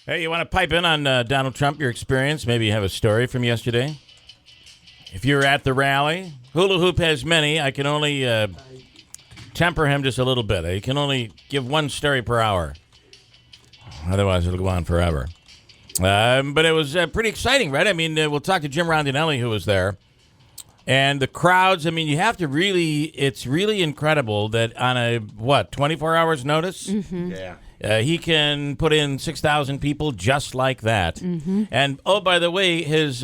Hey, you want to pipe in on Donald Trump, your experience? Maybe you have a story from yesterday? If you're at the rally, Hula Hoop has many. I can only temper him just a little bit. He can only give one story per hour. Otherwise, it'll go on forever. But it was pretty exciting, right? I mean, we'll talk to Jim Rondinelli, who was there. And the crowds, I mean, you have to really, it's really incredible that on a, 24 hours notice? Mm-hmm. Yeah. He can put in 6,000 people just like that. Mm-hmm. And, oh, by the way, his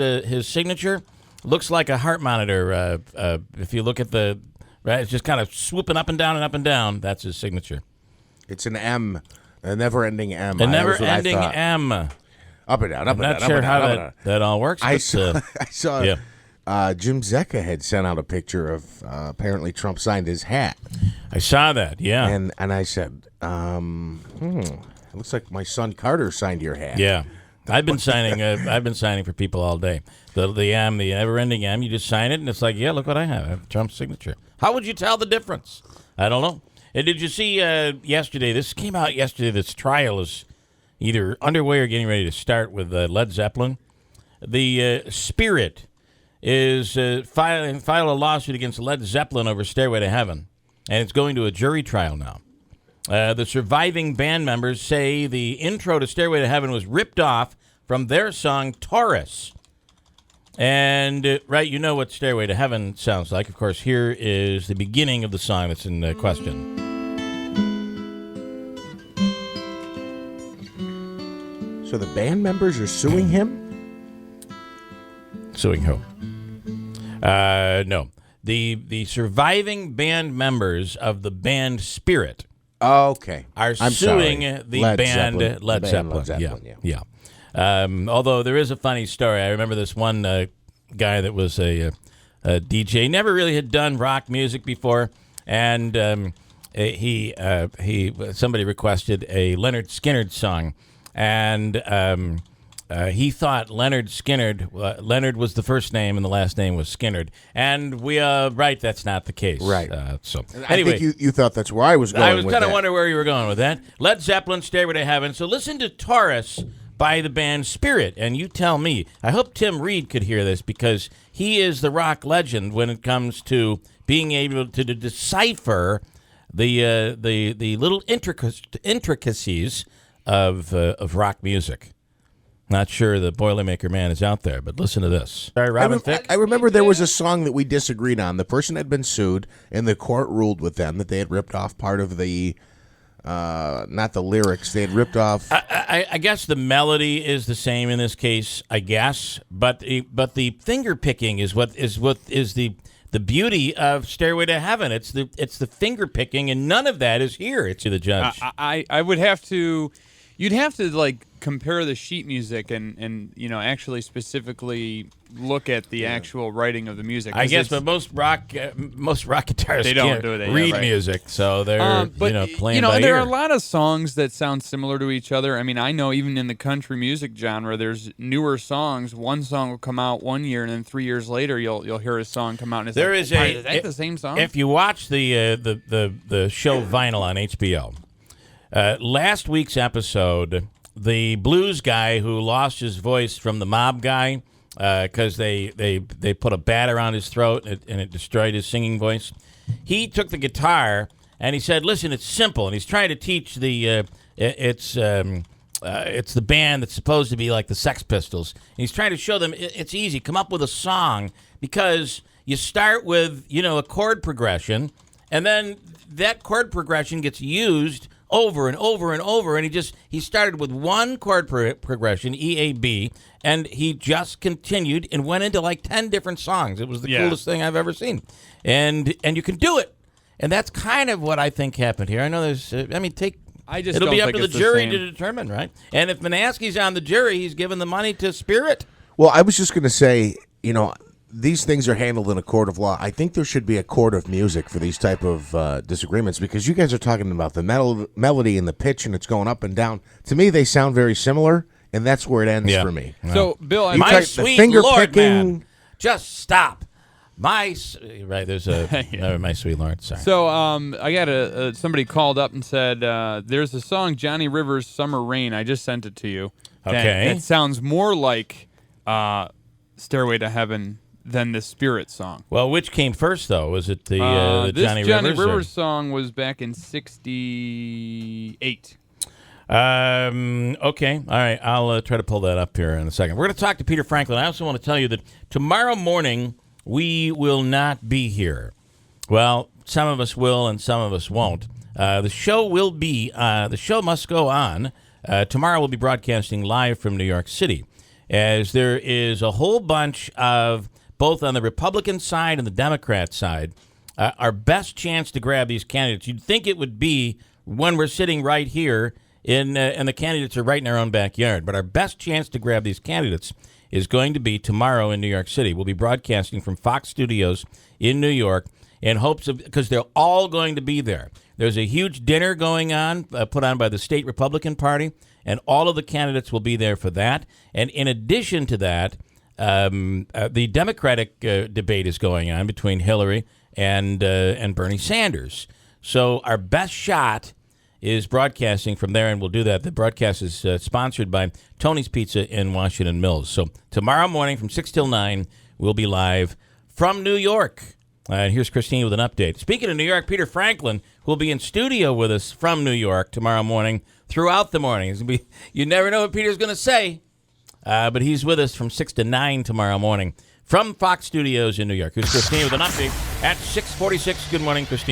signature looks like a heart monitor. If you look at the, right, it's just kind of swooping up and down and up and down. That's his signature. It's an M, a never-ending M. A never-ending M. Up and down, up and down, I'm not up sure and how down, that all works. I but, saw yeah. Jim Zecca had sent out a picture of apparently Trump signed his hat. I saw that, yeah. And I said, it looks like my son Carter signed your hat. Yeah. I've been signing for people all day. The M, the never-ending M, you just sign it, and it's like, yeah, look what I have. I have Trump's signature. How would you tell the difference? I don't know. And did you see yesterday, this came out yesterday, this trial is either underway or getting ready to start with Led Zeppelin. The Spirit is filed a lawsuit against Led Zeppelin over Stairway to Heaven, and it's going to a jury trial now. The surviving band members say the intro to Stairway to Heaven was ripped off from their song Taurus. And, right, you know what Stairway to Heaven sounds like. Of course, here is the beginning of the song that's in question. So the band members are suing him? Suing who? No. The surviving band members of the band Spirit Okay. are I'm suing sorry. the Led band Zeppelin. Led The band Zeppelin. Led Zeppelin, Yeah. Although there is a funny story. I remember this one guy that was a DJ, never really had done rock music before, and somebody requested a Leonard Skinner song, and he thought Leonard Leonard was the first name and the last name was Skinnerd, and right, that's not the case. Right. So anyway, I think you thought that's where I was going. I was with kind of that. wondering where you were going with that. Led Zeppelin, Stairway to Heaven. So listen to Taurus by the band Spirit, and you tell me. I hope Tim Reed could hear this because he is the rock legend when it comes to being able to decipher the little intricacies of rock music. Not sure the Boilermaker man is out there, but listen to this. Sorry, Robin Thicke. I remember there was a song that we disagreed on. The person had been sued, and the court ruled with them that they had ripped off part of the, not the lyrics. They had ripped off. I guess the melody is the same in this case. I guess, but the finger picking is what is the beauty of Stairway to Heaven. It's the finger picking, and none of that is here. It's to the judge. I would have to. You'd have to like compare the sheet music and actually specifically look at the actual writing of the music. I guess, but most rock guitarists They don't can't do it, read right. music, so they're playing by there ear. are a lot of songs that sound similar to each other. I mean, I know even in the country music genre, there's newer songs. One song will come out one year, and then 3 years later, you'll hear a song come out. And it's is that the same song? If you watch the show Vinyl on HBO. Last week's episode, the blues guy who lost his voice from the mob guy because they put a bat around his throat and it destroyed his singing voice. He took the guitar and he said, "Listen, it's simple." And he's trying to teach it's the band that's supposed to be like the Sex Pistols. And he's trying to show them it's easy. Come up with a song because you start with a chord progression, and then that chord progression gets used over and over and over, and he started with one chord progression, E, A, B, and he just continued and went into like 10 different songs. It was the coolest thing I've ever seen. And you can do it. And that's kind of what I think happened here. I know there's, it'll be up to the jury to determine, right? And if Manaski's on the jury, he's giving the money to Spirit. Well, I was just going to say, these things are handled in a court of law. I think there should be a court of music for these type of disagreements because you guys are talking about the melody and the pitch, and it's going up and down. To me, they sound very similar, and that's where it ends for me. So, Bill, My sweet Lord, man, just stop. There's a my sweet Lord. Sorry. So I got somebody called up and said there's a song Johnny Rivers' "Summer Rain." I just sent it to you. Okay. It sounds more like "Stairway to Heaven" than the Spirit song. Well, which came first though? Was it the Johnny Rivers? This Johnny Rivers song was back in '68. Okay. All right. I'll try to pull that up here in a second. We're going to talk to Peter Franklin. I also want to tell you that tomorrow morning we will not be here. Well, some of us will and some of us won't. The show must go on. Tomorrow we'll be broadcasting live from New York City, as there is a whole bunch of, both on the Republican side and the Democrat side, our best chance to grab these candidates. You'd think it would be when we're sitting right here and the candidates are right in our own backyard. But our best chance to grab these candidates is going to be tomorrow in New York City. We'll be broadcasting from Fox Studios in New York in hopes of, because they're all going to be there. There's a huge dinner going on, put on by the state Republican Party, and all of the candidates will be there for that. And in addition to that, the Democratic debate is going on between Hillary and Bernie Sanders. So our best shot is broadcasting from there, and we'll do that. The broadcast is sponsored by Tony's Pizza in Washington Mills. So tomorrow morning from 6 till 9, we'll be live from New York. And here's Christine with an update. Speaking of New York, Peter Franklin will be in studio with us from New York tomorrow morning throughout the morning. You never know what Peter's going to say, but he's with us from 6 to 9 tomorrow morning from Fox Studios in New York. Here's Christine with an update at 6:46. Good morning, Christine.